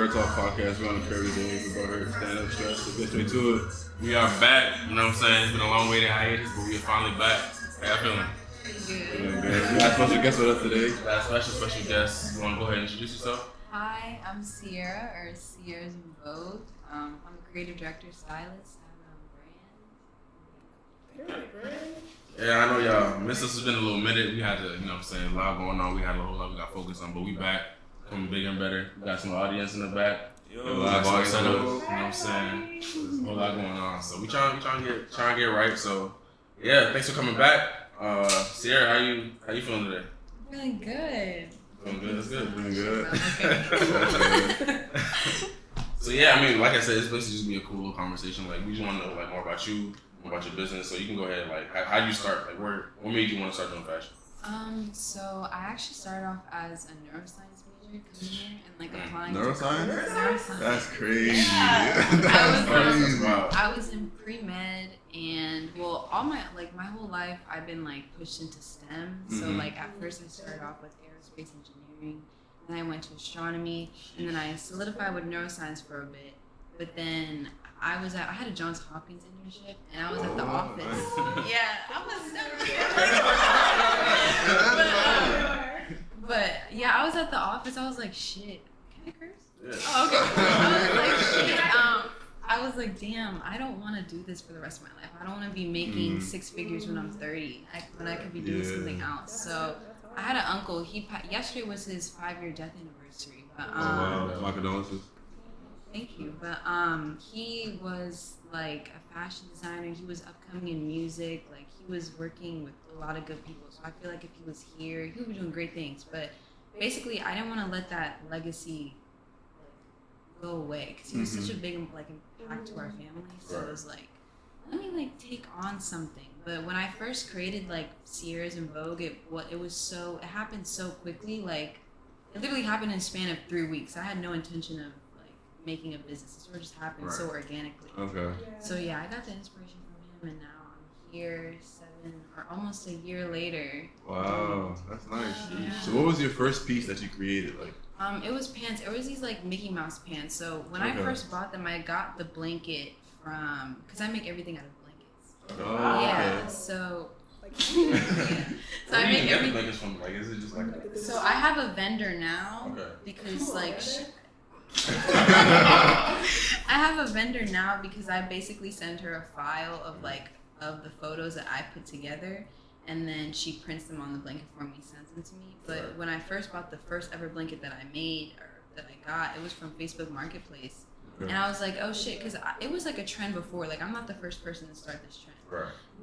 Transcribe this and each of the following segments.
CurbTalks Podcast. We're on the curb today. We brought her stand-up stress. So get straight to it. We are back. You know what I'm saying? It's been a long way to hiatus, but we are finally back. How y'all feeling? Feeling good. We got a special guest with us today. Got a special guest. You want to go ahead and introduce yourself? Hi, I'm Sierra, or Sierrasinvogue. I'm a creative director, stylist. I have my own brand. Yeah, I know y'all missed us. It's been a little minute. We had to, you know what I'm saying, a lot going on. We had a whole lot we got focused on, but we back. Coming bigger and better. We got some audience in the back. A lot of set up. You know what I'm saying? There's a whole lot going on. So we trying to get right. So yeah, thanks for coming back. Sierra, how you feeling today? Feeling good. Feeling good. That's good. Feeling good. Okay. So yeah, I mean, like I said, it's basically just be a cool little conversation. Like we just want to know like more about you, more about your business. So you can go ahead and like how you start. Like what made you want to start doing fashion? So I actually started off as a neuroscience major coming here and like applying. Neuroscience? That's crazy. Yeah. That's crazy. I was in pre-med and well, my whole life I've been like pushed into STEM. So like at first I started off with aerospace engineering, then I went to astronomy, and then I solidified with neuroscience for a bit. But then I had a Johns Hopkins internship, and I was at the office. Nice. Yeah, I'm a STEM kid. But yeah, I was at the office. I was like, shit, can I curse? Yeah. Oh, okay. I was like, shit. I was like, damn, I don't want to do this for the rest of my life. I don't want to be making six figures when I'm 30, when I could be doing something else. So I had an uncle. Yesterday was his 5-year death anniversary. But, wow, my condolences. Thank you. But he was like a fashion designer. He was upcoming in music. Like he was working with a lot of good people. So I feel like if he was here, he would be doing great things. But basically, I didn't want to let that legacy go away because he was such a big like impact to our family. So it was like, let me like take on something. But when I first created like Sierrasinvogue, it happened so quickly. Like it literally happened in a span of 3 weeks. I had no intention of making a business. It sort of just happened so organically. Okay. So yeah, I got the inspiration from him, and now I'm here almost a year later. Wow, that's nice. Yeah. So what was your first piece that you created? Like? It was pants. It was these like Mickey Mouse pants. So when I first bought them, I got the blanket because I make everything out of blankets. Oh, yeah. okay. So. So I make everything. Blankets from like, is it just like? So I have a vendor now because like. I have a vendor now because I basically send her a file of the photos that I put together, and then she prints them on the blanket for me, sends them to me. But when I first bought the first ever blanket that I made or that I got, it was from Facebook Marketplace, and I was like, oh shit, because it was like a trend before. Like I'm not the first person to start this trend,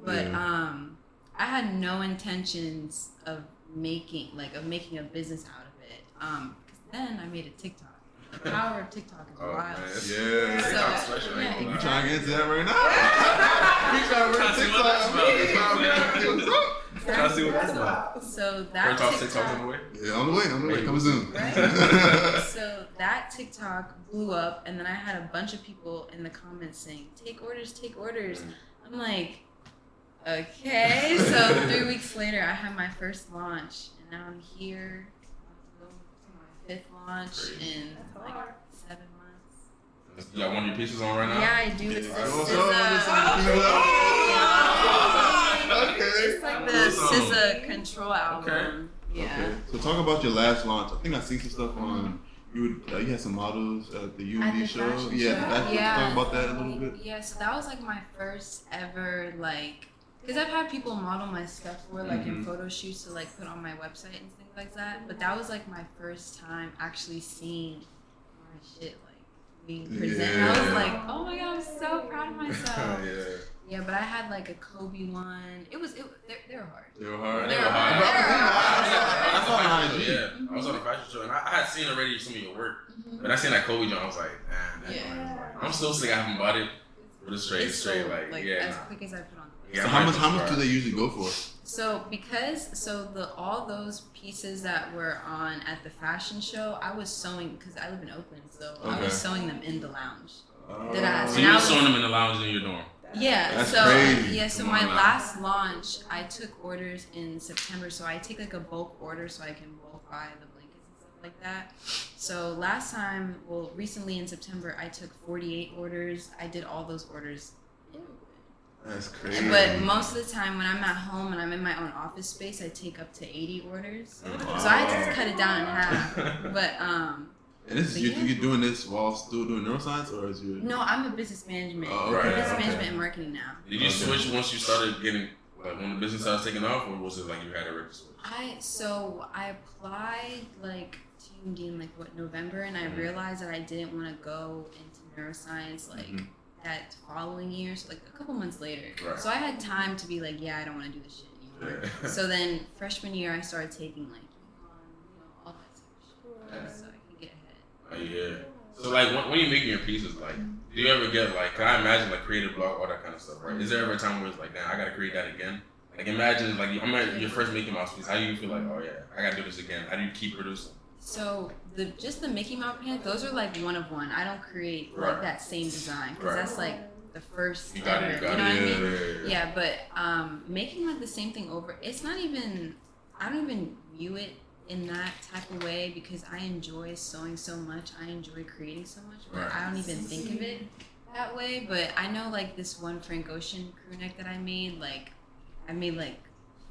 but I had no intentions of making a business out of it. Because then I made a TikTok. The power of TikTok is wild. Yeah. So, You trying to get into that right now? We trying to run TikTok. Trying to see what that's about. So that TikTok on the way? Yeah, on the way. Coming soon. Right? So that TikTok blew up, and then I had a bunch of people in the comments saying, take orders. I'm like, okay. So 3 weeks later, I had my first launch, and now I'm here. 5th launch in like 7 months. You got one of your pieces on right now? Yeah, I do. It's the It's like the SZA Control album. Okay. Yeah. Okay. So talk about your last launch. I think I seen some stuff on. You had some models at the UMD show. Talk about that a little bit. Yeah. So that was like my first ever like. Because I've had people model my stuff for like in photo shoots to like put on my website and things like that. But that was like my first time actually seeing my shit like being presented. I was like, oh my god, I'm so proud of myself. Yeah, but I had like a Kobe one. They were hard. They were hard. I was on a fashion show and I had seen already some of your work. But I seen that Kobe joint, I was like, man, I'm still sick. I haven't bought it. But it's straight, as quick as I put on. So how much do they usually go for? So all those pieces that were on at the fashion show, I was sewing because I live in Oakland, so I was sewing them in the lounge. So you were sewing them in the lounge in your dorm? Yeah. That's crazy. Yeah. So my last launch, I took orders in September. So I take like a bulk order so I can bulk buy the blankets and stuff like that. So recently in September, I took 48 orders. I did all those orders. That's crazy. But most of the time when I'm at home and I'm in my own office space, I take up to 80 orders. Wow. So I had to cut it down in half. But and this is you're doing this while still doing neuroscience, or is you? No, I'm a business management. Business management and marketing now. Did you switch once you started getting like when the business started taking off, or was it like you had a register? I applied like to UMD in November, and I realized that I didn't want to go into neuroscience that following year, so a couple months later. Right. So I had time to be like, I don't want to do this shit anymore. Yeah. So then freshman year, I started taking all that stuff, so I can get ahead. Oh yeah. So when you're making your pieces, do you ever get can I imagine creative block, all that kind of stuff, right? Is there ever a time where it's damn, I gotta create that again? Imagine I'm at your first Mickey Mouse piece. How do you feel oh yeah, I gotta do this again? How do you keep producing? So the Mickey Mouse pants, those are one of one. I don't create that same design because that's the first. You got it. You know what I mean? Yeah, but making the same thing over, it's not even. I don't even view it in that type of way because I enjoy sewing so much. I enjoy creating so much, but I don't even think of it that way. But I know this one Frank Ocean crew neck that I made. I made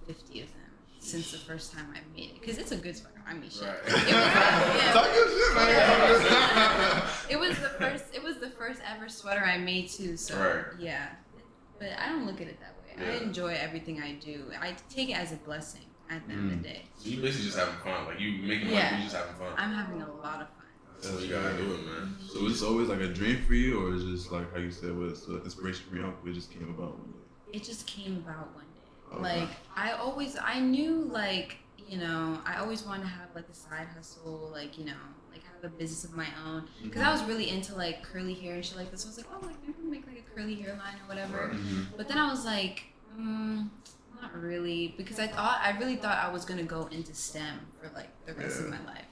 50 of them since the first time I made it because it's a good sweater. I mean, shit. It was the first ever sweater I made too. So yeah, but I don't look at it that way. I enjoy everything I do. I take it as a blessing at the end of the day. So you basically just having fun. You making money, you just having fun. I'm having a lot of fun. That's what you gotta do it, man. So is this always a dream for you, or is it just how you said was inspiration from your uncle? It just came about one day. It just came about one day. Okay. I knew I always wanted to have a side hustle, have a business of my own. Because I was really into curly hair and shit like this. So I was like, oh, maybe I'll make a curly hairline or whatever. Mm-hmm. But then I was like, not really, because I really thought I was gonna go into STEM for the rest of my life.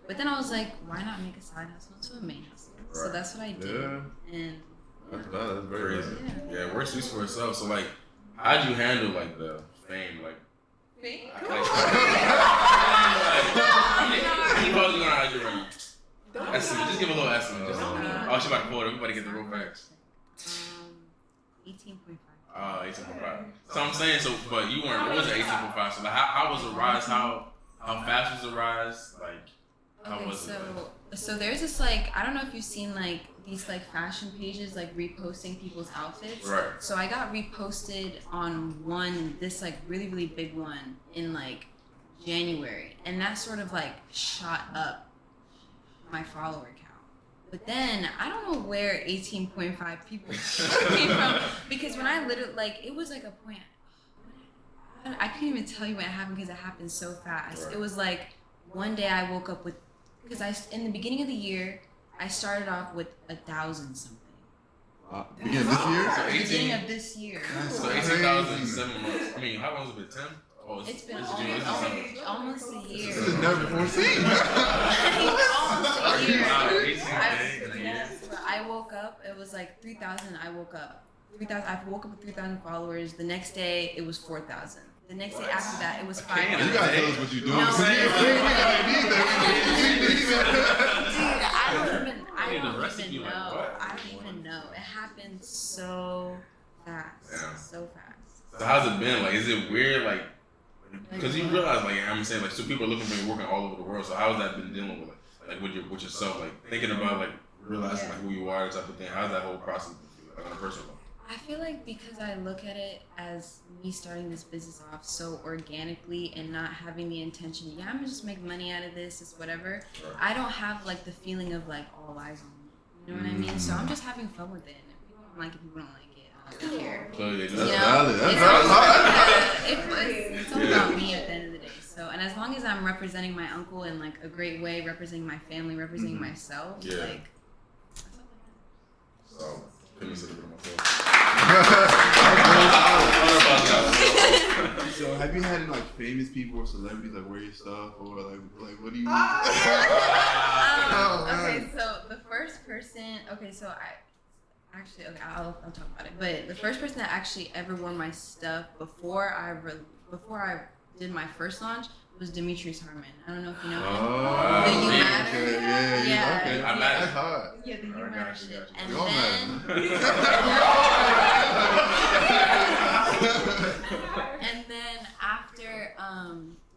But then I was like, why not make a side hustle into a main hustle? So that's what I did. Yeah. And that's very crazy. Yeah, work speaks for itself. So how'd you handle the fame? Fame? You probably gonna argue right now. Estimate. Just give a little estimate. She about to pull it. We about to get the real facts. 18.5. 18.5. So I'm saying, but you weren't. What was it? 18.5. So how was the rise? How fast was the rise? How was it? So there's this I don't know if you've seen these fashion pages reposting people's outfits. Right. So I got reposted on this really really big one in January, and that sort of shot up my follower count. But then I don't know where 18.5 people came from because when I literally it was a point. I can't even tell you what happened because it happened so fast. Right. It was one day I woke up with because in the beginning of the year I started off with 1,000 something. Beginning of this year? Beginning of this year. So 18,000 in 7 months. I mean, how long has it been? 10? Oh, it's been almost a year. This is never before seen. Almost a year. Yes, I woke up. It was 3,000. I woke up 3,000. I woke up with 3,000 followers. The next day it was 4,000. The next day after that it was 5,000. You gotta tell us what you're doing. No, I don't even know. It happened so fast. Yeah. So fast. So how's it been? Is it weird? Because you realize, I'm saying, so people are looking for you working all over the world. So how's that been dealing with with yourself? Thinking about realizing who you are, type of thing. How's that whole process on a personal level? I feel because I look at it as me starting this business off so organically and not having the intention, I'm gonna just make money out of this, it's whatever. Right. I don't have the feeling of all eyes on me. You know what I mean? So I'm just having fun with it. And if people don't like it, people don't like it. I don't care. That's valid. It's all about me at the end of the day. So, and as long as I'm representing my uncle in a great way, representing my family, representing myself, that's all I have. So, couldn't sit a bit of myself. So, have you had any famous people or celebrities wear your stuff, or what do you? Okay, so the first person. Okay, so I'll talk about it. But the first person that actually ever wore my stuff before I did my first launch was Demetrius Harmon. I don't know if you know him. Oh, The You Matter. okay, yeah. Okay, I matter. that's hard. Yeah, the You Matter shit. And You all then, and then after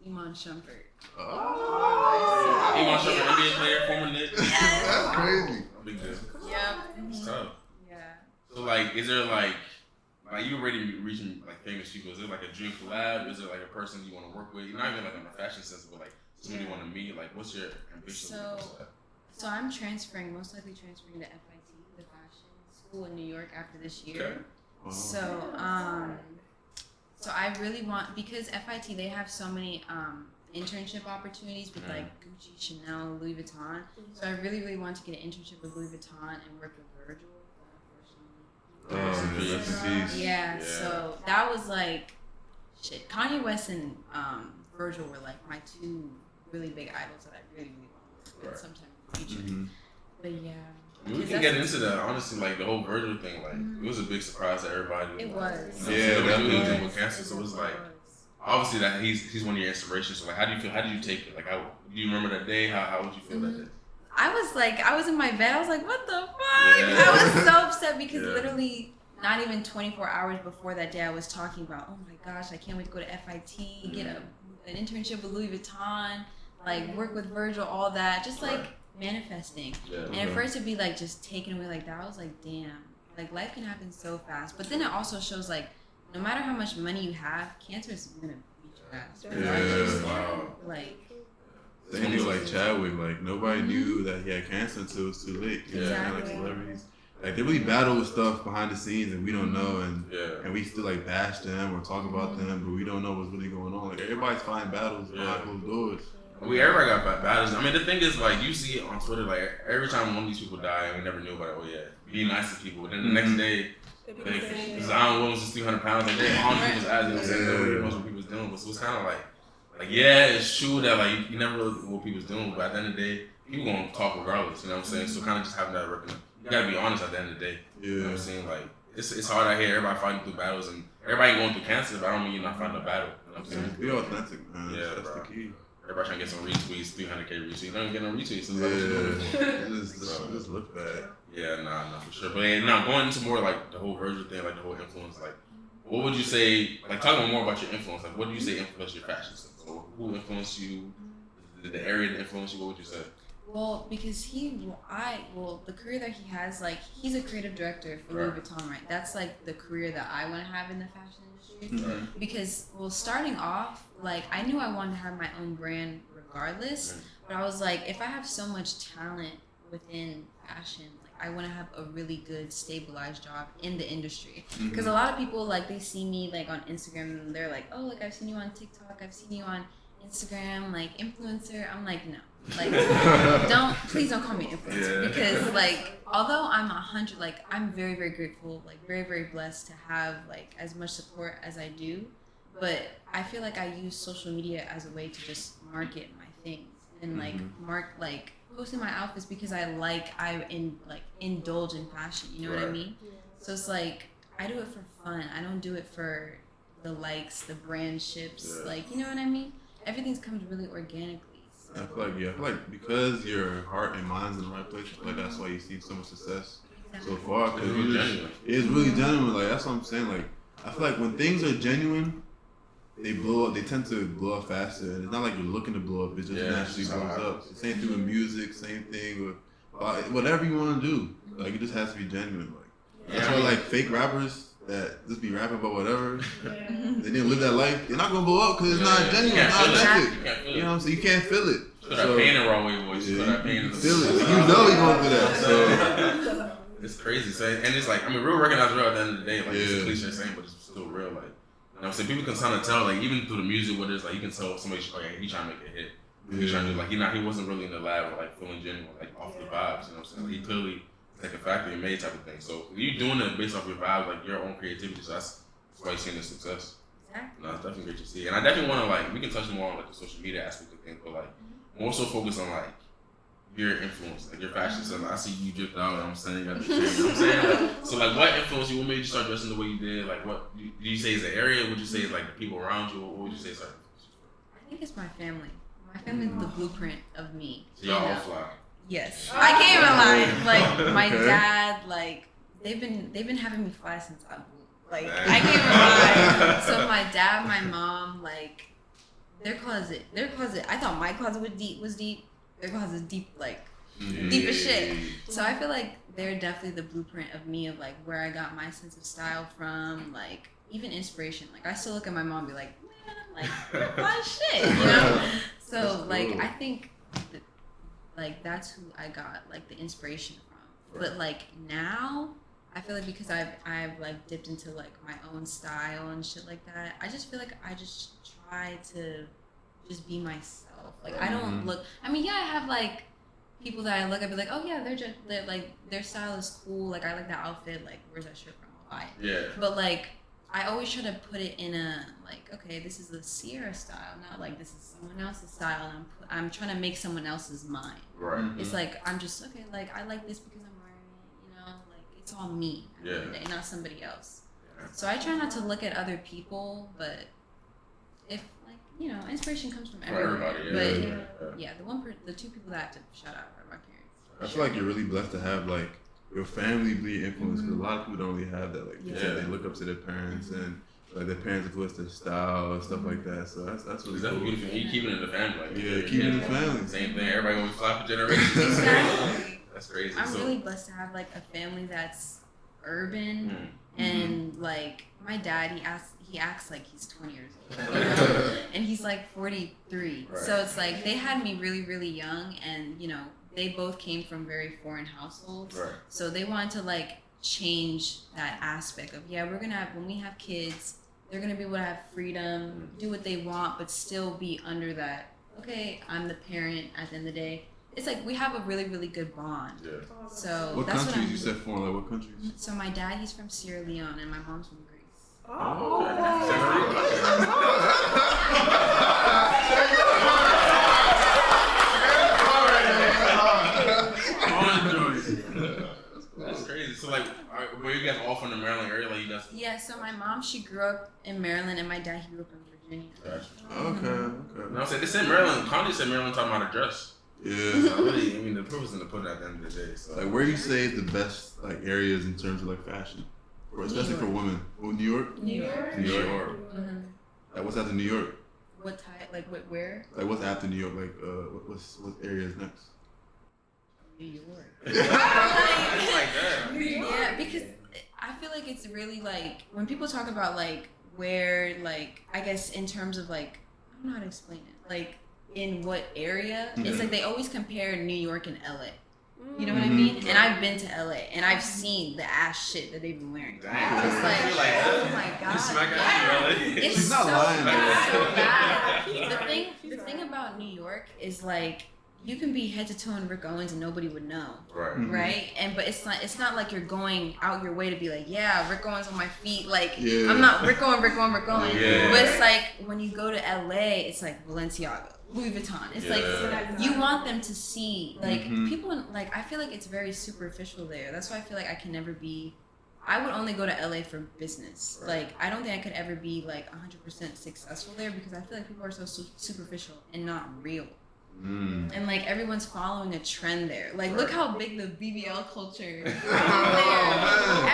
Iman Shumpert. Oh, Iman Shumpert, NBA player, former Knicks. that's crazy. Big deal. Yep. It's tough. Yeah. So like, is there like you already reaching like famous people? Is it like a dream collab? Is it like a person you want to work with? Not even like in a fashion sense, but like somebody you want to meet. Like, what's your ambition? So I'm most likely transferring to FIT, the fashion school in New York after this year. Okay. Wow. So I really want, because FIT, they have so many internship opportunities with like Gucci, Chanel, Louis Vuitton. So I really, really want to get an internship with Louis Vuitton and work with Virgil. Yeah, so that was like, shit. Kanye West and Virgil were like my two really big idols that I really, really want to work with sometime in the future. Mm-hmm. But yeah. I mean, we can get into that. Honestly, like the whole Virgil thing, like it was a big surprise to everybody. It was. Yeah, definitely with cancer. So it was like, obviously that he's one of your inspirations. So like, how do you feel? How did you take it? Like, do you remember that day? How would you feel that day? I was in my bed. I was like, what the fuck? Yeah. I was so upset because literally not even 24 hours before that day, I was talking about, oh my gosh, I can't wait to go to FIT, get an internship with Louis Vuitton, like work with Virgil, all that, just like manifesting. Yeah, and at first it'd be like just taken away like that. I was like, damn, like life can happen so fast. But then it also shows like, no matter how much money you have, cancer is gonna beat your ass. Yeah. Wow. Like. Same thing like Chadwick, like nobody knew that he had cancer until it was too late. You know, Exactly. like celebrities, like they really battle with stuff behind the scenes and we don't know, and we still like bash them or talk about them, but we don't know what's really going on. Like everybody's fighting battles behind closed doors. Everybody got battles. I mean, the thing is, like, you see it on Twitter, like every time one of these people die, we never knew about it. Oh yeah, be nice to people. But then the next day, Zion Williams is 300 pounds, and they're on people's ass. You know what I'm saying? Nobody knows what people's doing. But so it's kind of like yeah, it's true that like you never know what people's doing, but at the end of the day, people gonna talk regardless. You know what I'm saying? So kind of just having that reckoning. You gotta be honest at the end of the day. You know what I'm saying? Like it's hard out here. Everybody fighting through battles, and everybody ain't going through cancer. But I don't mean you're not fighting a battle. You know what I'm saying? Be authentic, man. Yeah, that's bro. the key. Everybody trying to get some retweets, 300K retweets. You don't get no retweets. So just look bad. Yeah, nah, for sure. But now going into more like the whole Virgil thing, like the whole influence, like what would you say? Like talking more about your influence. Like what do you say influenced your fashion sense? So who influenced you? The area that influenced you? What would you say? Well, because the career that he has, like he's a creative director for Louis Vuitton, right? That's like the career that I want to have in the fashion industry. Mm-hmm. Because starting off, like I knew I wanted to have my own brand regardless, but I was like, if I have so much talent within fashion, like I want to have a really good stabilized job in the industry. Because a lot of people like they see me like on Instagram and they're like, oh, like I've seen you on TikTok, I've seen you on Instagram, like influencer. I'm like, no, like please don't call me influencer because like although I'm 100, like I'm very, very grateful, like very, very blessed to have like as much support as I do, but I feel like I use social media as a way to just market my things and like posting my outfits because I indulge in fashion, you know what I mean? So it's like I do it for fun. I don't do it for the likes, the brand ships, like you know what I mean? Everything comes really organically. So. I feel like because your heart and mind's in the right place, I feel like that's why you see so much success so far. Because it's really genuine. Like that's what I'm saying. Like I feel like when things are genuine, they blow up. They tend to blow up faster. And it's not like you're looking to blow up. It just naturally blows up. Same thing with music. Same thing with whatever you want to do. Like it just has to be genuine. Like that's why like fake rappers that just be rapping about whatever, they didn't live that life, they're not gonna blow up because it's not genuine, it's not authentic. You know what I'm saying? You can't feel it. Put that pain in the wrong way, boys. Put that pain in the feel it. You know you're going through that. So it's crazy. So, and it's like, I mean, real recognize real at the end of the day. Like it's a cliche saying, but it's still real. Like, you know what I'm saying? People can kind of tell, like even through the music, whether it's like you can tell somebody, okay, he trying to make a hit. He's trying to do like he wasn't really in the lab or like feeling genuine, like off the vibes. You know what I'm saying? Like, he clearly. Like a factory made type of thing. So you're doing it based off your vibe, like your own creativity. So that's why you're seeing the success. Exactly. No, it's definitely great to see. And I definitely want to like we can touch more on like the social media aspect of things, but like more so focus on like your influence, like your fashion sense. Like, I see you dripped out. I'm saying, you got the chain, you know what I'm saying. Like, so like, what influenced you? What made you start dressing the way you did? Like, what do you say is the area? Would you say is like the people around you? What would you say is like think it's my family. My family's the blueprint of me. So y'all all fly. Yes. I can't even lie. Like my dad, like they've been having me fly since I like I can't even lie. So my dad, my mom, like their closet. I thought my closet was deep. Their closet is deep, like deep as shit. So I feel like they're definitely the blueprint of me, of like where I got my sense of style from, like even inspiration. Like I still look at my mom and be like, man, like fly shit, you know? So like I think that, like that's who I got like the inspiration from. But like now I feel like because I've like dipped into like my own style and shit like that, I just feel like I just try to just be myself. Like I don't look, I mean, yeah, I have like people that I look at, be like, oh yeah, they're like their style is cool. Like I like that outfit. Like where's that shirt from? I'll buy it. Yeah. But like I always try to put it in a like, okay, this is the Sierra style, not like this is someone else's style, and I'm trying to make someone else's mine. Right. It's like I'm just okay. Like I like this because I'm wearing it. You know, like it's all me. Yeah. Not somebody else. Yeah. So I try not to look at other people, but if like you know, inspiration comes from everybody. But yeah, the two people that I have to shout out are my parents. I feel like you're really blessed to have like your family be influenced, because a lot of people don't really have that. Like they look up to their parents and like their parents influence their style and stuff like that. So that's really cool. Beautiful. You keep it in the family. Like, keep it in the family. Same thing. Everybody gonna be fly for generations. Exactly. That's crazy. I'm really blessed to have like a family that's urban and like my dad. He acts like he's 20 years old, you know? And he's like 43. Right. So it's like they had me really, really young, and you know. They both came from very foreign households, so they wanted to like change that aspect of we're gonna have, when we have kids, they're gonna be able to have freedom, do what they want, but still be under that. Okay, I'm the parent. At the end of the day, it's like we have a really, really good bond. Yeah. So what that's countries you said foreign? Like what countries? So my dad, he's from Sierra Leone, and my mom's from Greece. Oh. That's crazy. So like, were you guys all from the Maryland area? Like you guys? Yeah. So my mom, she grew up in Maryland, and my dad, he grew up in Virginia. Gotcha. Okay. No, I'm saying they said Maryland. Connie said Maryland talking about a dress. Yeah. So really, I mean, the proof is in the pudding at the end of the day. So. Like, where do you say the best like areas in terms of like fashion, or especially for women? Oh, New York. New York. Mm-hmm. Like, what's after New York? What type? Like, where? Like, what's after New York? Like, what area is next? New York. Like that. Yeah, because I feel like it's really like when people talk about like where, like I guess in terms of like I don't know how to explain it. Like in what area? It's like they always compare New York and LA. You know what I mean? And I've been to LA and I've seen the ass shit that they've been wearing. Damn. It's like, oh my god. It's She's not so, lying. It's so bad. The thing about New York is like you can be head to toe in Rick Owens and nobody would know. Right? But it's not like you're going out your way to be like, yeah, Rick Owens on my feet. Like I'm not Rick Owens. Yeah. But it's like when you go to LA, it's like Balenciaga, Louis Vuitton. It's like you want them to see like people like I feel like it's very superficial there. That's why I feel like I can never be. I would only go to LA for business. Like I don't think I could ever be like 100% successful there because I feel like people are so superficial and not real. And like everyone's following a trend there. Like look how big the BBL culture is there.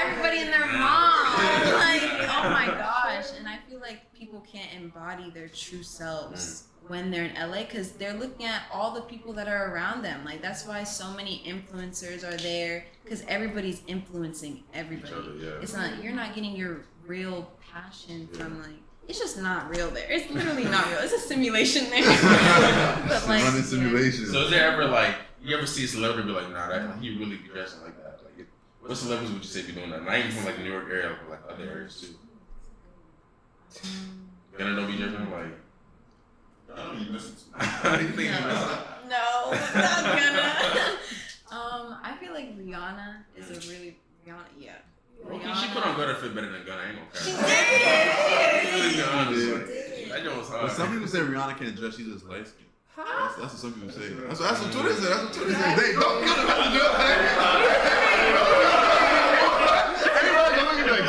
Everybody and their mom. Like oh my gosh. And I feel like people can't embody their true selves when they're in LA because they're looking at all the people that are around them. Like that's why so many influencers are there because everybody's influencing everybody. It's not, you're not getting your real passion from like. It's just not real there. It's literally not real. It's a simulation there. But like, running simulation. So is there ever like you ever see a celebrity be like, nah, that he really be dressing like that? Like, what celebrities would you say be doing that? Not even from like the New York area, but like other areas too. Gonna know be different, like. I don't even listen to me. No, not gonna. I feel like Rihanna is a really yeah. Rihanna. She put on Gunna fit better than Gunna. I ain't gonna She did. That joint was hard. But some people say Rihanna can't dress. She's just light skinned. That's what some people say. That's what Twitter said. That's what Twitter said. They don't get about to do it. Everybody gonna look at like,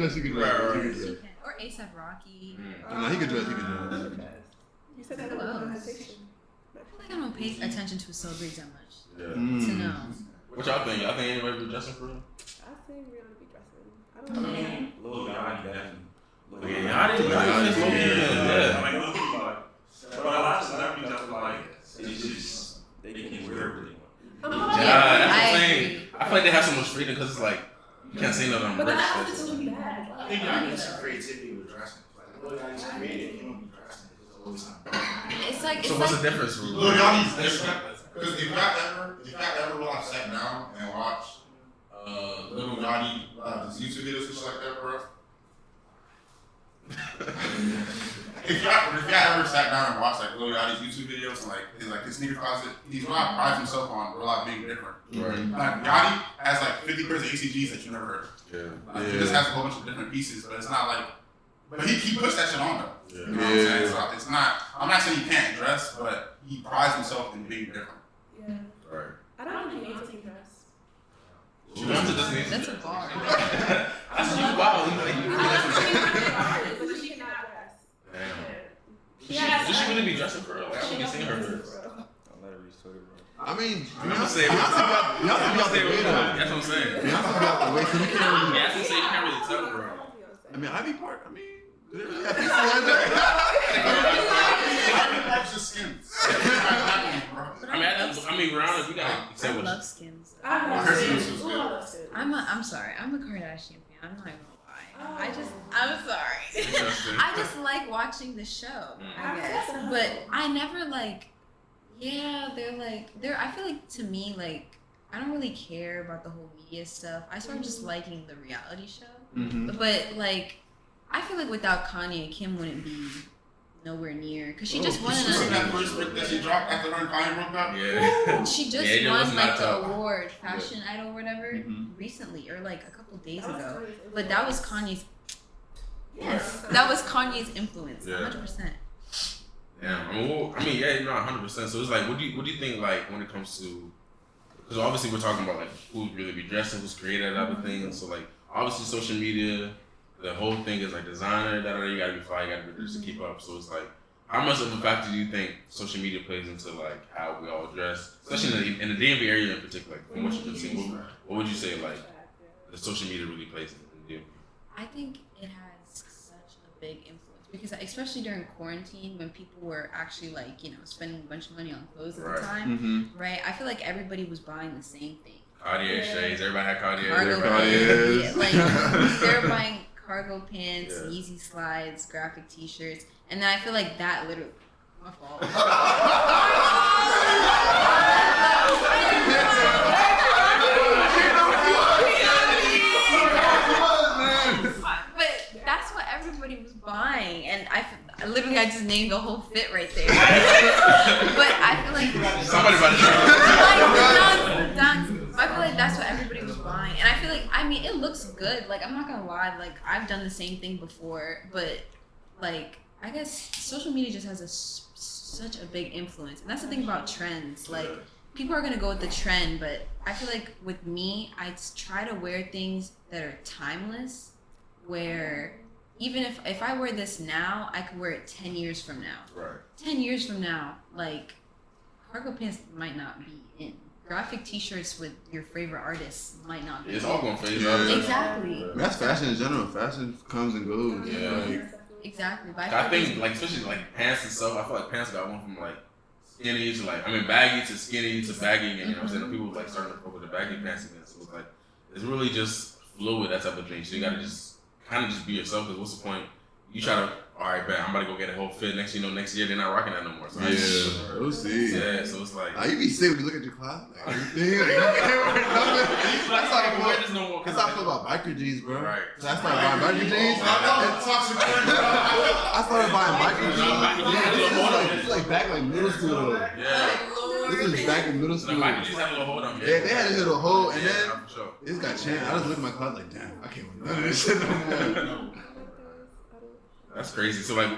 dress. He could dress. Or A$AP Rocky. No, he could dress. You said that about conversation. I feel like I don't pay attention to celebrities that much Yeah. to know. What y'all think? Y'all think anybody be dressing for real? I think Rihanna be dressing. I don't know. Lil Yachty definitely. Yeah, I didn't know. But a lot of celebrities, I feel like it's just they can wear what they want. Yeah, that's what I'm saying. agree. I feel like they have so much freedom because it's like you can't say nothing. But the outfits will be bad. I think y'all need some creativity with dressing. Like, Lil Yachty's creative, he don't be dressing. It's always something. It's like So what's the difference? Lil Yachty's different. Because if y'all ever will have sat down and watched Lil Yachty his YouTube videos and shit like that, bro. If y'all ever sat down and watched like Lil Yachty's YouTube videos and like his sneaker closet, he's really prides himself on a lot being different. Right. Like Yachty has like 50 pairs of ACGs that you never heard. Yeah. Like, he just has a whole bunch of different pieces, but it's not like. But he puts that shit on though. Yeah. You know what I'm saying? So it's not. I'm not saying he can't dress, but he prides himself in being different. Yeah. Right. I don't think he needs to dress. That's a bar. That's what you wow. But she cannot dress. Damn. Yeah. Does she really be dressing for real? Like, I She haven't seen her. doesn't For dress, bro. I'll let her restory, bro. I mean, I'm gonna say. Beyonce be out the way though. That's what I'm saying. Beyonce be out the way, so you can't really. Yeah, that's what I'm saying. You can't really tell, bro. I mean, Ivy Park. I mean, do they really have pieces like that? That's just skins. I mean, Rihanna, you gotta say I what. love Skims. I love Skims. Ooh, I love Skims. I'm sorry. I'm a Kardashian fan. I'm not gonna lie. I'm sorry. Interesting. I just like watching the show, I guess. But I never like. Yeah, I feel like to me like I don't really care about the whole media stuff. I started just liking the reality show. Mm-hmm. But like, I feel like without Kanye, Kim wouldn't be nowhere near because she just won You see that an first pic that she dropped after her and Kanye broke up? Yeah. she just Yeah, it won was like not the tough. award, Fashion Idol, or whatever, Mhm. recently or like a couple days That was ago. crazy. But that was Kanye's. Yes, that was Kanye's influence, Yeah. 100%. Yeah. Yeah, 100%. So it's like, what do you think like when it comes to? Because obviously we're talking about like who really be dressing, who's created that type of thing. So like obviously social media, the whole thing is like designer. You gotta be fly, you gotta be rich to keep up. So it's like, how much of a factor do you think social media plays into like how we all dress, especially in the DMV area in particular? Like, from what you've been seeing, what would you say like the social media really plays in the DMV? I think it has such a big influence because especially during quarantine when people were actually like, spending a bunch of money on clothes at Right. the time, Mm-hmm. right? I feel like everybody was buying the same thing. Cartier shades, everybody had Cartier. Cargo Cartiers. pants. Yeah, like they were buying cargo pants, Yeah. Yeezy slides, graphic t-shirts. And then I feel like that literally my fault. But that's what everybody was buying, and I just named a whole fit right there. But I feel like Somebody about to try. done. I feel like that's what everybody was buying, and I feel like it looks good. Like I'm not gonna lie, like I've done the same thing before, but like I guess social media just has such a big influence, and that's the thing about trends. Like people are gonna go with the trend, but I feel like with me, I try to wear things that are timeless, where even if I wear this now, I could wear it 10 years from now. Right. 10 years from now, like cargo pants might not be in. Graphic t-shirts with your favorite artists might not be It's in. all gonna fade Yeah. out. Exactly. That's fashion in general. Fashion comes and goes. Yeah. Like, Exactly. But I think like especially like pants and stuff. I feel like pants got one from like skinny to baggy to skinny to baggy, and you know what I'm saying. People like starting to fuck with the baggy pants again. So it's like it's really just fluid, that type of thing. So you gotta just kind of just be yourself. Because what's the point? You try to, all right, bet I'm about to go get a whole fit. Next year they're not rocking that no more. So yeah, we'll see. Yeah, so it's like. You be sick when you look at your closet. Like, everything. Like, you can't wear nothing. That's how I feel. That's how I feel about biker jeans, bro. Right. So I started buying biker jeans. I started buying biker jeans. Yeah, this is like back like middle school. Yeah. This is back in middle So school. the just had a little hold on me. Yeah, they had to hit a hole, and Yeah, then for sure. this got changed. I just look at my closet like, damn, I can't wear none of this shit no more. That's crazy. So like,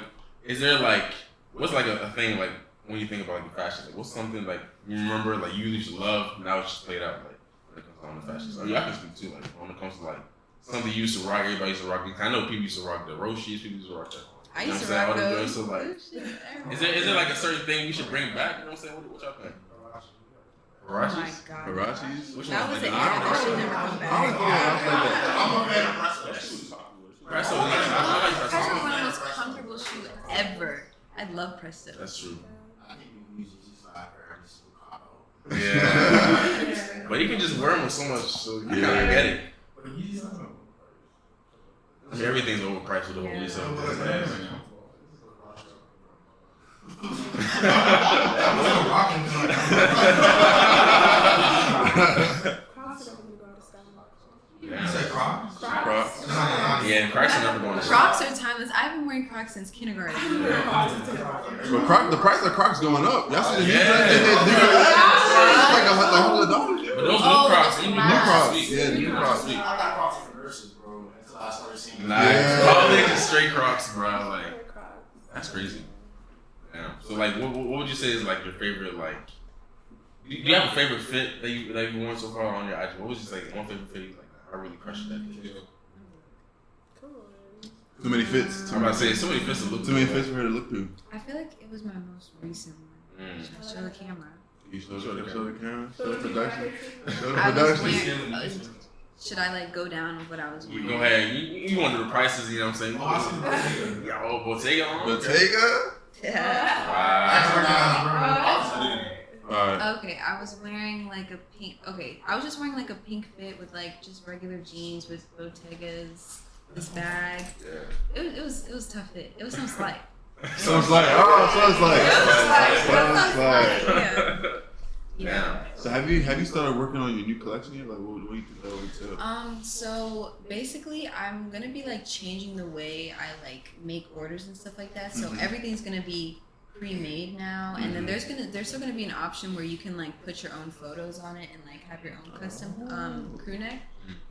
is there like, what's like a thing like when you think about like fashion? Like, what's something like you remember like you used to love, now it's just played out like when it comes to fashion? So I can speak too like when it comes to like something you used to rock. Everybody used to rock. I know people used to rock the Roshis. People used to rock that. I You know used what to I'm saying? rock All them those. joints. So like, is there like a certain thing we should bring back? You know what I'm saying? What y'all think? Oh my Harachis? god. Harachis? Which That one? was an Like, era that should never come I don't back. know. I like that. I'm a fan of Presto. Presto, yeah, I like Presto Presto. is one of the most comfortable shoes ever. I love Presto. That's true. I think you use these soccer and Chicago. Yeah. But you can just wear them with so much, so you kind of get it. But he's not. I mean, everything's overpriced with the whole resale. Crocs are never gonna go out of style. You said Crocs? Crocs. Yeah, Crocs are never going to Crocs are timeless. I've been wearing Crocs since kindergarten. But the price of Crocs going up. Y'all see the new Yeah. trend? It's like $100. But those Oh, new Crocs, the them Crocs. new Crocs, Sweet. sweet. Yeah, the new Crocs. Sweet. I got Crocs for nurses, bro. Until I started seeing. Nah, Yeah. all they just straight Crocs, bro. Like, Crocs. that's crazy. Yeah. So, like, what would you say is like your favorite? Like, do you have a favorite fit that you've worn so far on your IG? What was just like one favorite fit? Like, I really crushed that. Come on. Too many fits. I'm about to say so many fits to look. Too many through, fits for her to look through. I feel like it was my most recent one. Mm. Should I show the camera? You show the camera. Show the production. Show the I was production. wearing. Should I like go down with what I was You wearing? go ahead. You want to do the prices? You know what I'm saying? Yeah, oh, Bottega on. Bottega. Yeah. Wow. Alright. Okay, I was wearing like a pink. Okay, I was just wearing like a pink fit with like just regular jeans with Bottegas. This bag. Yeah. It was tough fit. It was some slight. Sounds like. Sounds like. Yeah. Yeah. So have you started working on your new collection yet? Like what do you think that would entail? So basically I'm gonna be like changing the way I like make orders and stuff like that. So everything's gonna be pre-made now, and then there's still gonna be an option where you can like put your own photos on it and like have your own custom crew neck.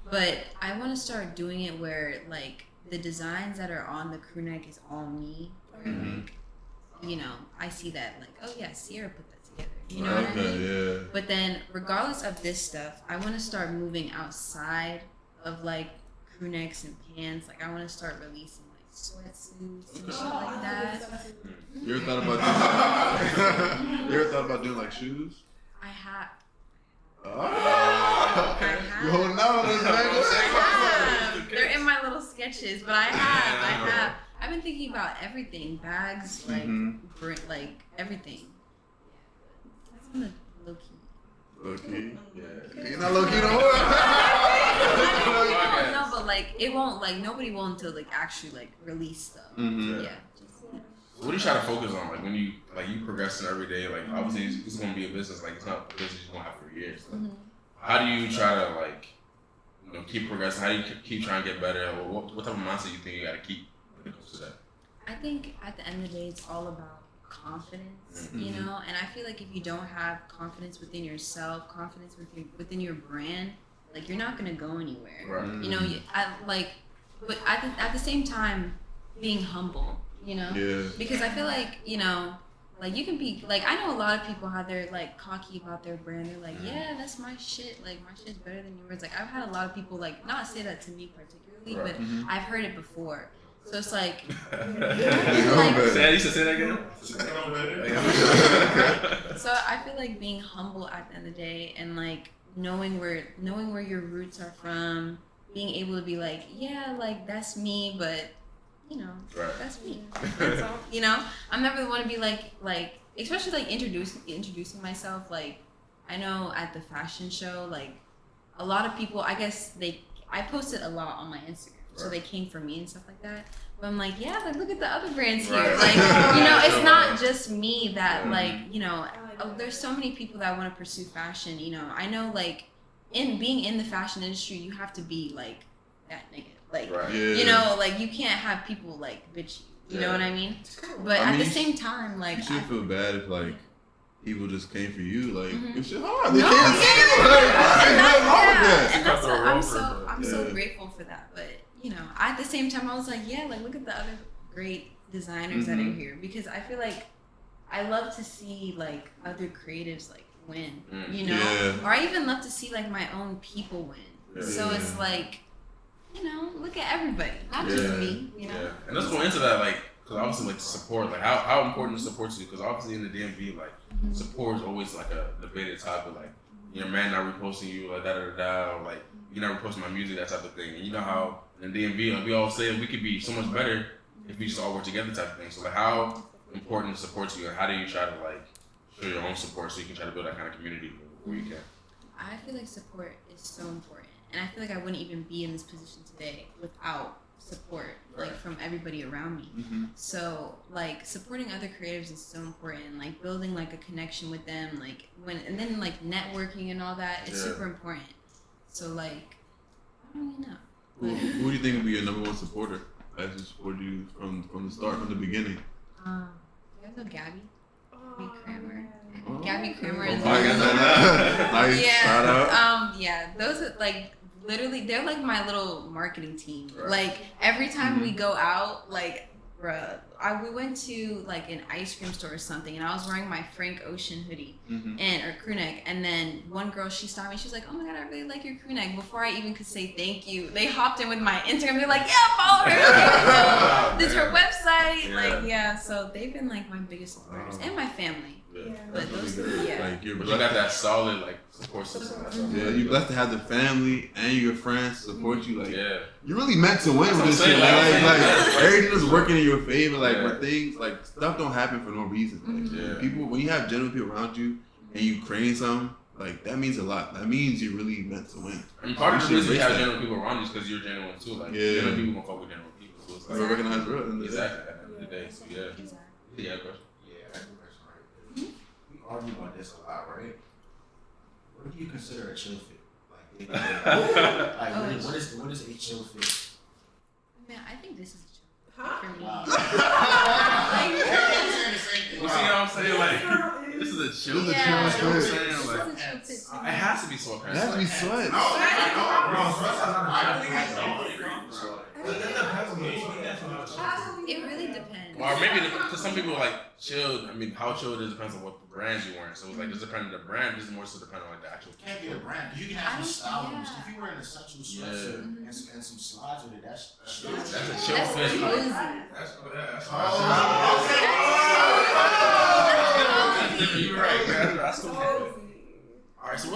But I want to start doing it where like the designs that are on the crew neck is all me. Where, like, you know, I see that like, oh yeah, Sierra put that together. You know what I mean? Yeah. But then, regardless of this stuff, I want to start moving outside of like crew necks and pants. Like, I want to start releasing like sweatsuits and shit like that. You ever thought about doing like shoes? I have. Oh, okay. You holding out on this, man? I have. They're in my little sketches, but I have. I've been thinking about everything, bags, like, like everything. That's on the low key. Low key? Yeah. You're not low key no more? No, but like it won't, like nobody will until like actually like release stuff. Yeah. What do you try to focus on? Like when you progressing every day, like obviously it's gonna be a business, like it's not a business you're gonna have for years. Like, how do you try to like, you know, keep progressing? How do you keep trying to get better? Or what type of mindset you think you gotta keep when it comes to that? I think at the end of the day, it's all about confidence, you know. And I feel like if you don't have confidence within yourself, confidence within your brand, like you're not gonna go anywhere. Right. You know, but at the same time, being humble. You know? Yeah. Because I feel like, you know, like you can be, like I know a lot of people how they're like cocky about their brand. They're like, yeah, that's my shit. Like my shit's better than yours. Like I've had a lot of people like not say that to me particularly, but I've heard it before. So it's like, You should say that again. So I feel like being humble at the end of the day and like knowing where your roots are from, being able to be like, yeah, like that's me, but you know, that's me. That's all. You know, I'm never the one to be like, especially like introducing myself. Like, I know at the fashion show, like a lot of people, I guess I posted a lot on my Instagram, so they came for me and stuff like that. But I'm like, yeah, like look at the other brands here. Like, you know, it's not just me that like, you know, there's so many people that want to pursue fashion. You know, I know like being in the fashion industry, you have to be like that nigga. Like, you know, like you can't have people like bitch you. You know what I mean? But at the same time, like you should feel bad if like people just came for you. Like it's just hard. No, They can't see it. Like, and that's I'm so grateful for that. But you know, at the same time, I was like, yeah, like look at the other great designers that are here, because I feel like I love to see like other creatives like win. You know, or I even love to see like my own people win. So it's like, look at everybody, not just me. Yeah, and let's go into that, like, because obviously, like, support, like, how important is support to you? Because obviously in the DMV, like, support is always like a debated topic, like, your man not reposting you, like, or like, you're not reposting my music, that type of thing. And you know how in DMV, like, we all say we could be so much better if we just all work together, type of thing. So, like, how important is support to you, and how do you try to, like, show your own support so you can try to build that kind of community where you can? I feel like support is so important, and I feel like I wouldn't even be in this position today without support, like, from everybody around me. So, like, supporting other creatives is so important, like, building, like, a connection with them, like, and then, like, networking and all that is super important. So, like, I don't really know. Who do you think would be your number one supporter? As who supported you from the start, from the beginning? You guys know Gabby? Gabby Kramer. Gabby Kramer is nice. Shout out. Yeah, those are, like, literally, they're like my little marketing team. Right. Like, every time we go out, like, bruh, we went to, like, an ice cream store or something, and I was wearing my Frank Ocean hoodie or crew neck, and then one girl, she stopped me, she was like, oh my god, I really like your crew neck. Before I even could say thank you, they hopped in with my Instagram. They're like, yeah, follow her. This is her website. Like, so they've been, like, my biggest supporters, and my family. But those, like, you got that solid, like, support system. Yeah, you're blessed to have the family and your friends support you. Like, you're really meant to win with this shit. Like, everything is working in your favor. Like, when things, like, stuff don't happen for no reason. Like, people, when you have genuine people around you and you create something, like, that means a lot. That means you're really meant to win. I mean, part of the reason you have genuine people around you is because you're genuine too. Like, genuine people gonna fuck with genuine people. So it's like, recognize real. Exactly. At the end of the day. So, yeah. Yeah, question. Argue about this a lot, right? What do you consider a chill fit? Like, what is a chill fit? Man, I think this is a chill fit for me. You see what I'm saying? Like, this is a chill fit. You know what I'm saying? Like, it has to be sweat. It has to be sweat. It really depends. Or maybe because some people like chill. I mean, how chill it is depends on what brands you're wearing. So it's like just depending on the brand. This is more so depending on like the actual. You can't get a brand. You can have some styles. If you're wearing a essential sweatshirt and some slides with it, that's chill. That's a chill fit. That's cozy. You're right. That's cozy. All right. So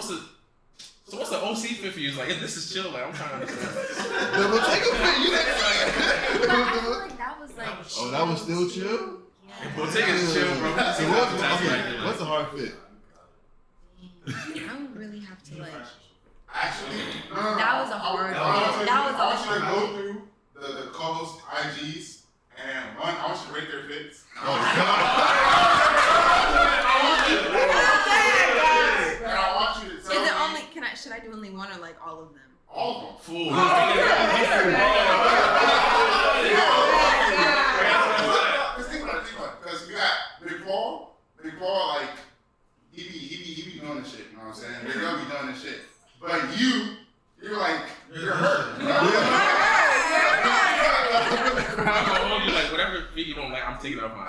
what's the OC fit for you? It's like, if this is chill, like, I'm trying to understand. We'll take a fit. You But I feel like that was like. Oh, that was still chill? Yeah. We'll take it as chill, bro. So what's a hard fit? I would really have to, like. Actually, That was a hard fit. That was I want you to hard. go through the co-host IGs and one, I want you to rate their fits. Should I do only one or like all of them? All of them. Fool. Think about it. Because you got Big Paul, like, he be doing this shit, you know what I'm saying? Big L be doing this shit. But you're like, you're hurt. I'm gonna hold you like, whatever fit you don't like, I'm taking it off my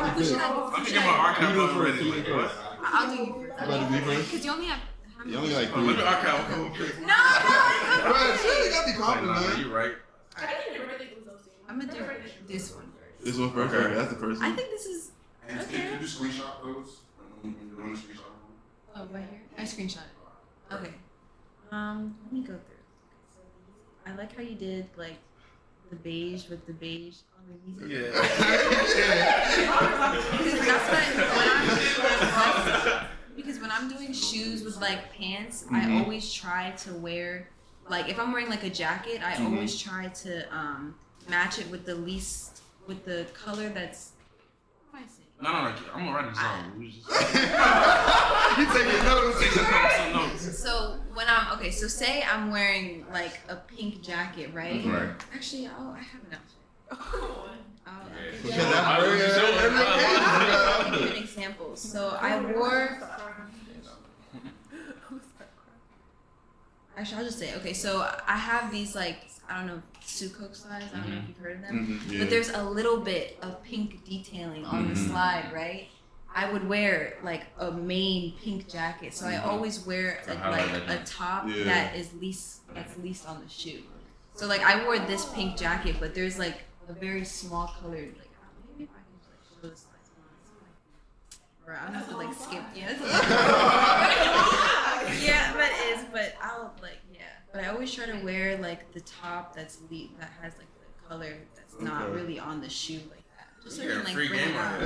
I'm thinking my archive already. I'll do you first. Because you only have. You only got like 3. Let me archive. No. You gotta be confident, man. You're right. I didn't really do those things. I'm gonna do this one first. This one first? Okay, that's the first one. I think this is. And Okay. can you screenshot those? When you're doing the screenshot. Oh, right here. I screenshot it. Okay. Let me go through. I like how you did like the beige with the beige underneath. Yeah. Because when I'm doing shoes with like pants, I always try to wear like if I'm wearing like a jacket, I always try to match it with the color that's. What am I saying? No, I'm gonna write this down. You taking notes? Take some notes. So when so say I'm wearing like a pink jacket, right? Right. Actually, I have an outfit. I'll give you an example. So I wore. Actually, I'll just say, okay, so I have these like, I don't know, Sukkot slides. I don't know if you've heard of them. Yeah. But there's a little bit of pink detailing on the slide, right? I would wear like a main pink jacket, so I always wear a top that's least on the shoe. So like I wore this pink jacket, but there's like a very small colored like maybe if I can like show this or I'm gonna have to like skip but I'll like but I always try to wear like the top that has like the color that's not really on the shoe like that. Just so you can like bring it out.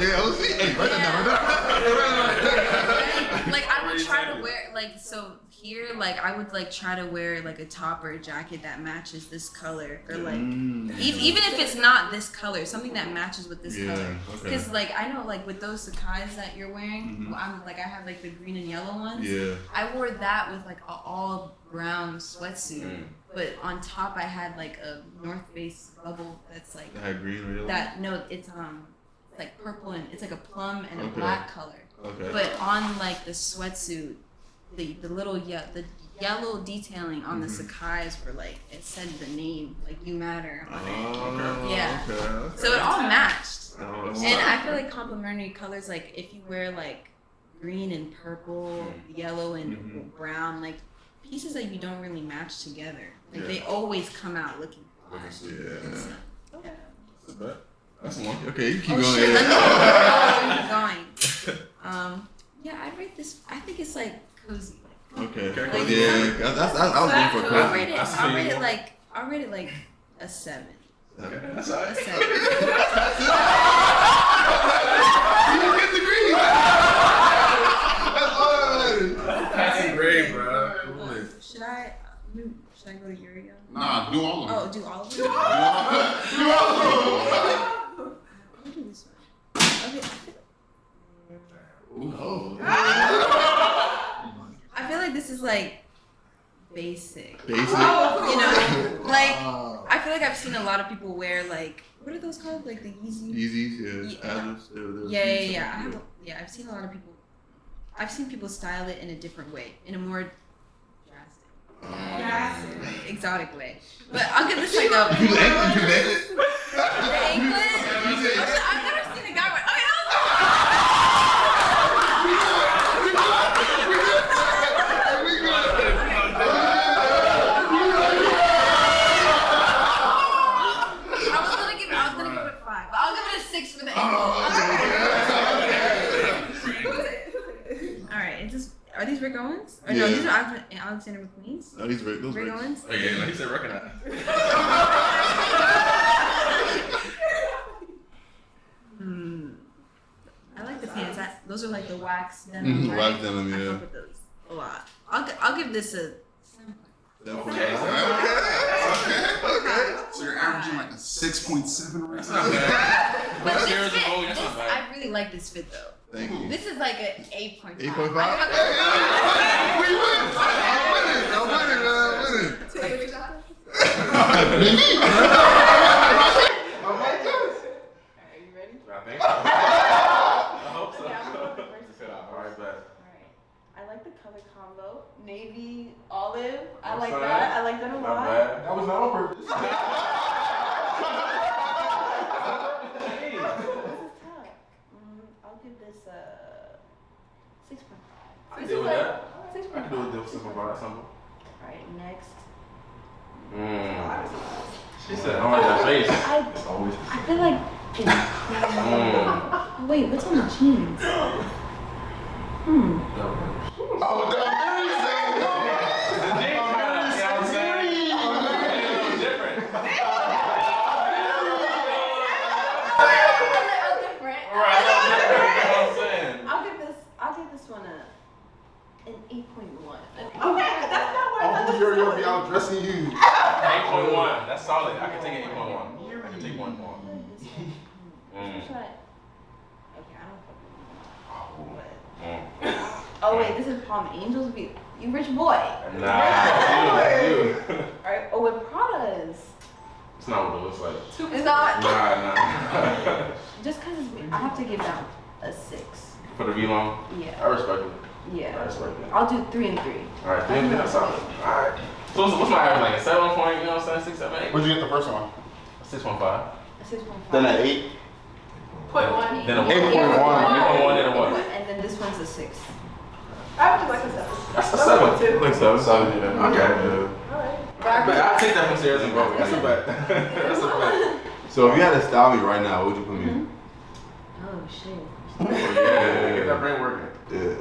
Like I would try to wear like so here like I would like try to wear like a top or a jacket that matches this color or like even if it's not this color, something that matches with this color. Because like I know like with those Sakai's that you're wearing, I have like the green and yellow ones. Yeah. I wore that with like an all brown sweatsuit, but on top I had like a North Face bubble that's like green or yellow. It's like purple and it's like a plum and a black color. Okay. But on like the sweatsuit, the yellow detailing on the Sakai's were like it said the name like "You Matter" on it. Yeah. Okay. So it all matched. And I feel like complementary colors, like if you wear like green and purple, yellow and brown, like pieces that you don't really match together, like they always come out looking fly. Yeah. That's one. Okay, you keep going. Shit, let me keep going. I rate this. I think it's like cozy. Okay. Like, I was going for cozy. I'll rate it like a 7. Okay. That's all right. A 7. You get the green. That's all right. Passing grade, bro. Should I go to Yeriel? Nah, do all of them. Oh, do all of them? Do all of them. I'll do this one. Okay. I feel like this is like basic. Basic? You know? Like, I feel like I've seen a lot of people wear like, what are those called? Like the Yeezys? Yeezys, I've seen a lot of people. I've seen people style it in a different way, in a more exotic way. But I'll give this like a. The anklet? I've never seen a guy wear. Okay, I was gonna give it 5, but I'll give it a 6 for the ankle. Alright, are these Rick Owens? Or no, these are Alexander McQueen's? Oh, these Rick Owens? Oh, yeah, he said recognize. I like the pants. Those are like the wax denim, right? Wax denim, yeah. I fuck with those a lot. I'll give this a 7. Okay. So you're averaging like a 6.7 right now. But I really like this fit though. Thank you. This is like an 8.5. 8.5? We win! I'm winning. Take a shot. Are you ready? I think so. I hope so. Alright, bet. Alright. I like the color combo. Navy, olive. I like Sorry. that. I like that a Not lot. bad. That was not on purpose. This is tough. I'll give this a 6.5. I can deal with that. 6.5. I can do a deal with simple that's simple. Alright, next. She said, "Oh, your face." I feel like. Oh, wait, what's on the jeans? I'll give this one an 8.1. Okay, that's not what I thought. You'll be out dressing you. 8.1. That's solid. I can take an 8.1. I can take one more. Okay, I don't. Oh wait, this is Palm Angels. You rich boy. Nah, you. Alright. Oh, with Prada's. It's not what it looks like. It's not. Nah. Just because I have to give that a 6. For the V-long? Yeah. I respect it. Yeah. I respect it. I'll do 3 and 3. Alright, 3 and 3, that's solid. Alright. So what's my average, like a 7 point, you know what I'm saying? 6, 7, 8? What'd you get the first one? 6.5. A 6.5. Then at 8? .1. Then a 8.1. 8.1 and a what? And then this one's a 6. I would do like a 7. That's a 7. Like 7. Yeah. Okay. Alright. But I'll take that from Sierrasinvogue. That's a bet. That's a bet. So if you had to style me right now, what would you put me in? Oh shit. Yeah, get that brain working. Yeah.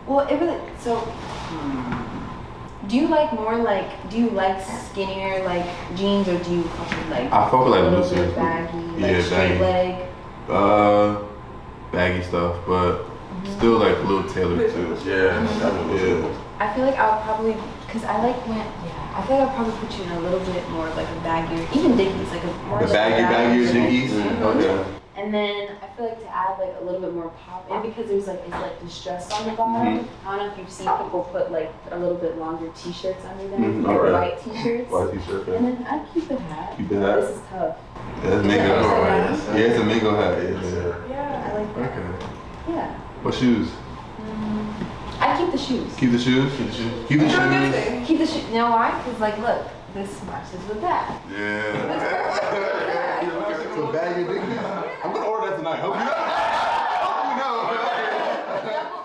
Well, it really. So, do you like more like? Do you like skinnier like jeans, or do you fucking like? I fuck with like a little looser. bit baggy, Yeah, like straight baggy. leg? Baggy stuff, but still like a little tailored too. Yeah, definitely. I feel like I would probably, cause I like when. I feel like I'll probably put you in a little bit more like a baggier, even Dickies, like a more The baggier Dickies. Okay. And then I feel like to add like a little bit more pop in because there's like it's like distressed on the bottom. I don't know if you've seen people put like a little bit longer t-shirts under them, like Alright. white t-shirts. White t-shirt. And then I'd keep the hat. Keep the hat. This is tough. Yeah, that's Mako. Yeah. Yeah, it's a Mako hat. Yeah. Yeah. I like that. Okay. Yeah. What shoes? I keep the shoes. Keep the shoes. Keep the shoes. Keep the You're a good shoes. thing. Keep the shoes. You know why? Cause like look, this matches with that. Yeah. So baggy Dickies. I'm gonna order that tonight. Hope you know.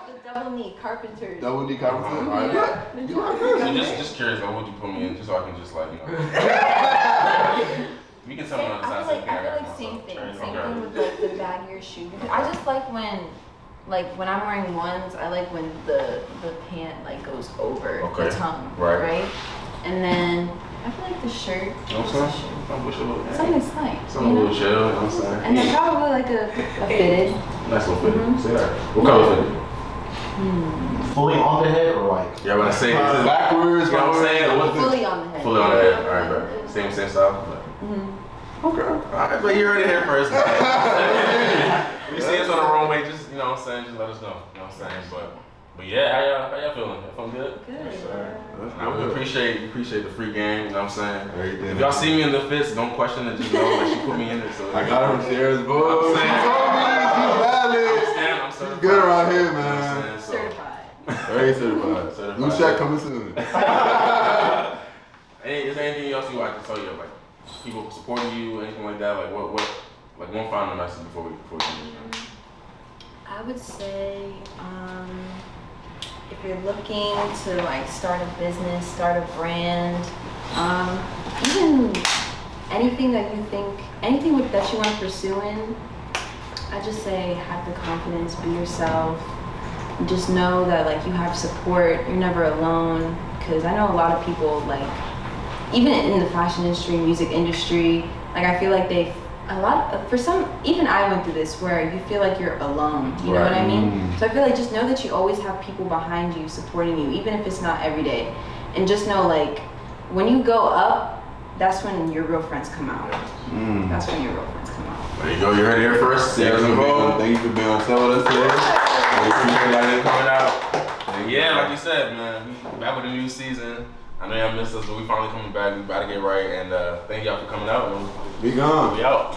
The double knee carpenter. Double D carpenter. All right. So just curious, what would you put me in, just so I can just like, you know. We can tell me on the side. I feel like same thing. Same thing with like the baggier shoe. I just like when I'm wearing ones, I like when the pant like goes over the tongue, right? And then I feel like the shirt. Something slight. Something a little chill, you know what I'm saying? And then probably like a fitted. Nice little fit. Say that. What color fitted? Fully on the head or like? Yeah, when I say it's backwards, you know what I'm saying? Or what's it? Fully on the head. Fully on the head. Alright, bro. Same style. Okay. Alright, but you heard it here first. If you see us on the wrong way, just, you know what I'm saying, just let us know. You know what I'm saying? But yeah, how y'all feeling? Y'all feeling good? Good. I would appreciate the free game, you know what I'm saying? Everything. If y'all see me in the fits, don't question it, just know that she put me in it. So I got her from Sierrasinvogue. I'm saying. She told me she's valid. I'm certified. Good around here, You know what I'm man. saying? So, Certified. Very certified. New shot coming soon. is there anything else you like to tell you, like people supporting you, anything like that? Like what like one final message before we finish? I would say, if you're looking to like start a business, start a brand, even anything that you think, that you want to pursue in, I just say have the confidence, be yourself, and just know that like you have support, you're never alone. Because I know a lot of people like, even in the fashion industry, music industry, like I feel like even I went through this where you feel like you're alone, you know what I mean? So I feel like just know that you always have people behind you supporting you, even if it's not every day. And just know like, when you go up, that's when your real friends come out. That's when your real friends come out. There you go, you heard it here first. Sierrasinvogue. Thank you for being on set with us today. We appreciate everybody coming out. And yeah, like you said, man, we back with a new season. I know y'all missed us, but we finally coming back. We about to get right. And thank y'all for coming out. Be gone. We out.